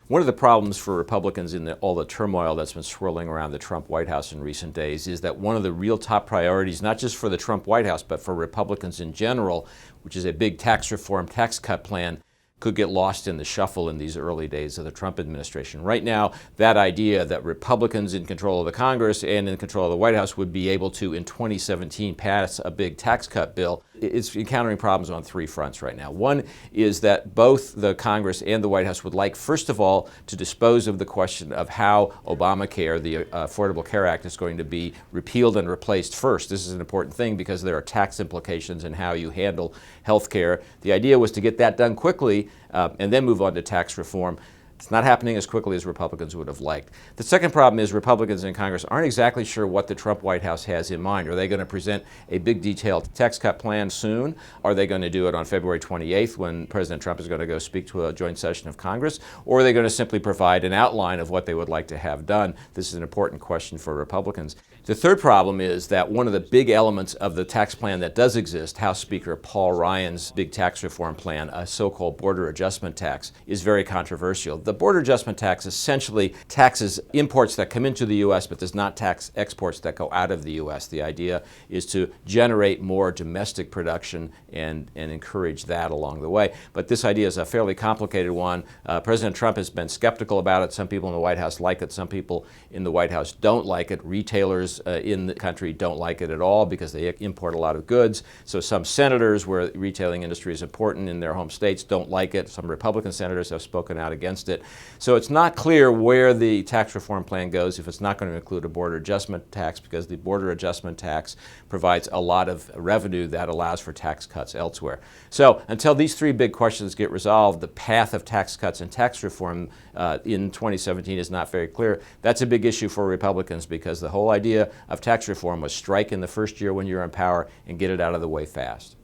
One of the problems for Republicans in all the turmoil that's been swirling around the Trump White House in recent days is that one of the real top priorities, not just for the Trump White House, but for Republicans in general, which is a big tax reform, tax cut plan, could get lost in the shuffle in these early days of the Trump administration. Right now, that idea that Republicans in control of the Congress and in control of the White House would be able to, in 2017, pass a big tax cut bill, it's encountering problems on three fronts right now. One is that both the Congress and the White House would like, first of all, to dispose of the question of how Obamacare, the Affordable Care Act, is going to be repealed and replaced first. This is an important thing because there are tax implications in how you handle health care. The idea was to get that done quickly and then move on to tax reform. It's not happening as quickly as Republicans would have liked. The second problem is Republicans in Congress aren't exactly sure what the Trump White House has in mind. Are they going to present a big detailed tax cut plan soon? Are they going to do it on February 28th when President Trump is going to go speak to a joint session of Congress? Or are they going to simply provide an outline of what they would like to have done? This is an important question for Republicans. The third problem is that one of the big elements of the tax plan that does exist, House Speaker Paul Ryan's big tax reform plan, a so-called border adjustment tax, is very controversial. The border adjustment tax essentially taxes imports that come into the U.S. but does not tax exports that go out of the U.S. The idea is to generate more domestic production and encourage that along the way. But this idea is a fairly complicated one. President Trump has been skeptical about it. Some people in the White House like it. Some people in the White House don't like it. Retailers in the country don't like it at all because they import a lot of goods. So some senators, where the retailing industry is important in their home states, don't like it. Some Republican senators have spoken out against it. So it's not clear where the tax reform plan goes if it's not going to include a border adjustment tax, because the border adjustment tax provides a lot of revenue that allows for tax cuts elsewhere. So until these three big questions get resolved, the path of tax cuts and tax reform in 2017 is not very clear. That's a big issue for Republicans because the whole idea of tax reform was strike in the first year when you're in power and get it out of the way fast.